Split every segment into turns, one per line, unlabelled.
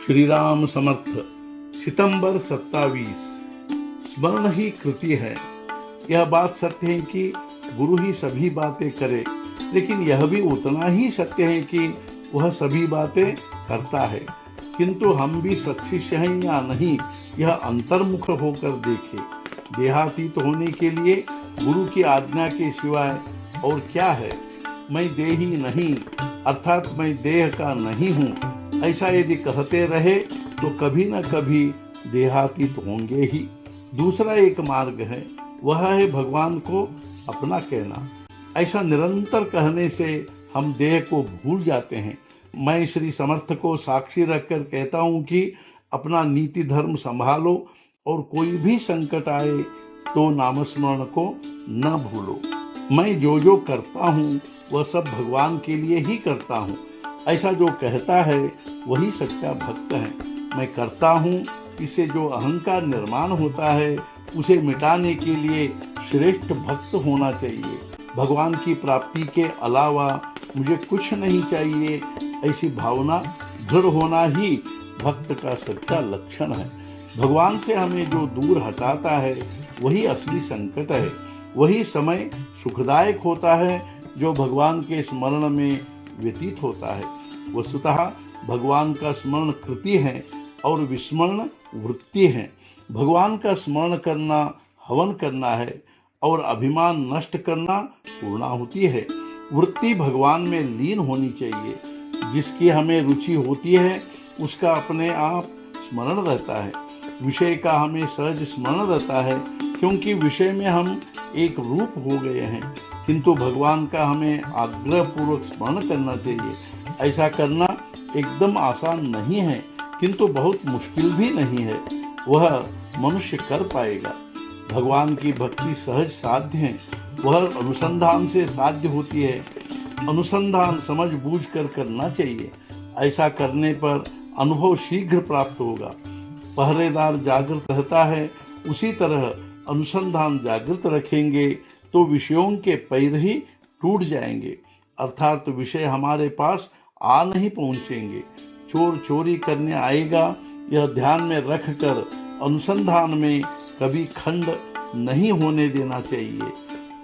श्री राम समर्थ। सितंबर 27। स्मरण ही कृति है। यह बात सत्य है कि गुरु ही सभी बातें करे, लेकिन यह भी उतना ही सत्य है कि वह सभी बातें करता है। किंतु हम भी सत्शिष्य हैं या नहीं, यह अंतर्मुख होकर देखे। देहातीत होने के लिए गुरु की आज्ञा के सिवाय और क्या है। मैं देही नहीं, अर्थात मैं देह का नहीं हूँ, ऐसा यदि कहते रहे तो कभी न कभी देहातीत होंगे ही। दूसरा एक मार्ग है, वह है भगवान को अपना कहना। ऐसा निरंतर कहने से हम देह को भूल जाते हैं। मैं श्री समर्थ को साक्षी रखकर कहता हूँ कि अपना नीति धर्म संभालो और कोई भी संकट आए तो नामस्मरण को न भूलो। मैं जो करता हूँ वह सब भगवान के लिए ही करता हूँ, ऐसा जो कहता है वही सच्चा भक्त है। मैं करता हूँ, इससे जो अहंकार निर्माण होता है उसे मिटाने के लिए श्रेष्ठ भक्त होना चाहिए। भगवान की प्राप्ति के अलावा मुझे कुछ नहीं चाहिए, ऐसी भावना दृढ़ होना ही भक्त का सच्चा लक्षण है। भगवान से हमें जो दूर हटाता है वही असली संकट है। वही समय सुखदायक होता है जो भगवान के स्मरण में व्यतीत होता है। वस्तुतः भगवान का स्मरण कृति है और विस्मरण वृत्ति है। भगवान का स्मरण करना हवन करना है और अभिमान नष्ट करना पूर्णाहुति है। वृत्ति भगवान में लीन होनी चाहिए। जिसकी हमें रुचि होती है उसका अपने आप स्मरण रहता है। विषय का हमें सहज स्मरण रहता है, क्योंकि विषय में हम एक रूप हो गए हैं। किंतु भगवान का हमें आग्रहपूर्वक स्मरण करना चाहिए। ऐसा करना एकदम आसान नहीं है, किंतु बहुत मुश्किल भी नहीं है। वह मनुष्य कर पाएगा। भगवान की भक्ति सहज साध्य है। वह अनुसंधान से साध्य होती है। अनुसंधान समझ बूझ कर करना चाहिए। ऐसा करने पर अनुभव शीघ्र प्राप्त होगा। पहरेदार जागृत रहता है, उसी तरह अनुसंधान जागृत रखेंगे तो विषयों के पैर ही टूट जाएंगे, अर्थात विषय हमारे पास आ नहीं पहुंचेंगे। चोर चोरी करने आएगा, यह ध्यान में रखकर अनुसंधान में कभी खंड नहीं होने देना चाहिए।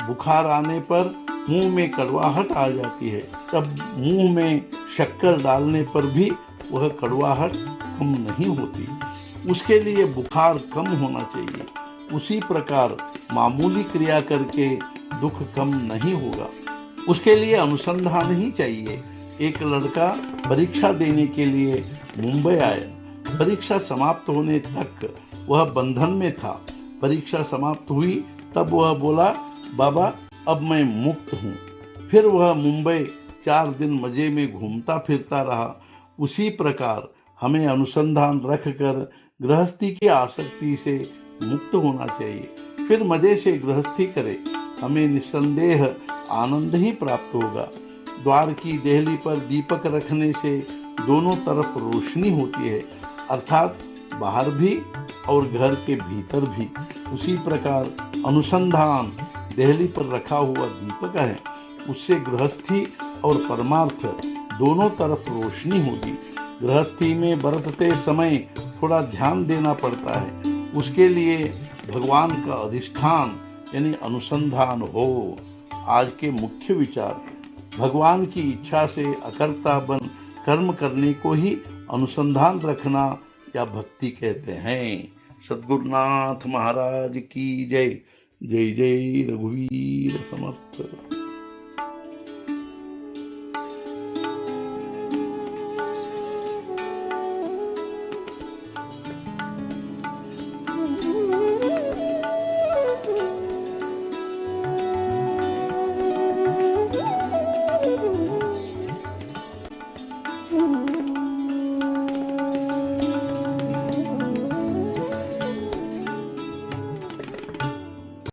बुखार आने पर मुंह में कड़वाहट आ जाती है, तब मुंह में शक्कर डालने पर भी वह कड़वाहट कम नहीं होती। उसके लिए बुखार कम होना चाहिए। उसी प्रकार मामूली क्रिया करके दुख कम नहीं होगा। उसके लिए अनुसंधान ही चाहिए। एक लड़का परीक्षा देने के लिए मुंबई आया। परीक्षा समाप्त होने तक वह बंधन में था। परीक्षा समाप्त हुई तब वह बोला, बाबा अब मैं मुक्त हूँ। फिर वह मुंबई 4 दिन मजे में घूमता फिरता रहा। उसी प्रकार हमें अनुसंधान रखकर गृहस्थी की आसक्ति से मुक्त होना चाहिए। फिर मजे से गृहस्थी करे, हमें निस्संदेह आनंद ही प्राप्त होगा। द्वार की देहली पर दीपक रखने से दोनों तरफ रोशनी होती है, अर्थात बाहर भी और घर के भीतर भी। उसी प्रकार अनुसंधान देहली पर रखा हुआ दीपक है, उससे गृहस्थी और परमार्थ दोनों तरफ रोशनी होगी। गृहस्थी में बरतते समय थोड़ा ध्यान देना पड़ता है। उसके लिए भगवान का अधिष्ठान यानी अनुसंधान हो। आज के मुख्य विचार, भगवान की इच्छा से अकर्ता बन कर्म करने को ही अनुसंधान रखना या भक्ति कहते हैं। सद्गुरुनाथ महाराज की जय। जय जय रघुवीर समर्थ।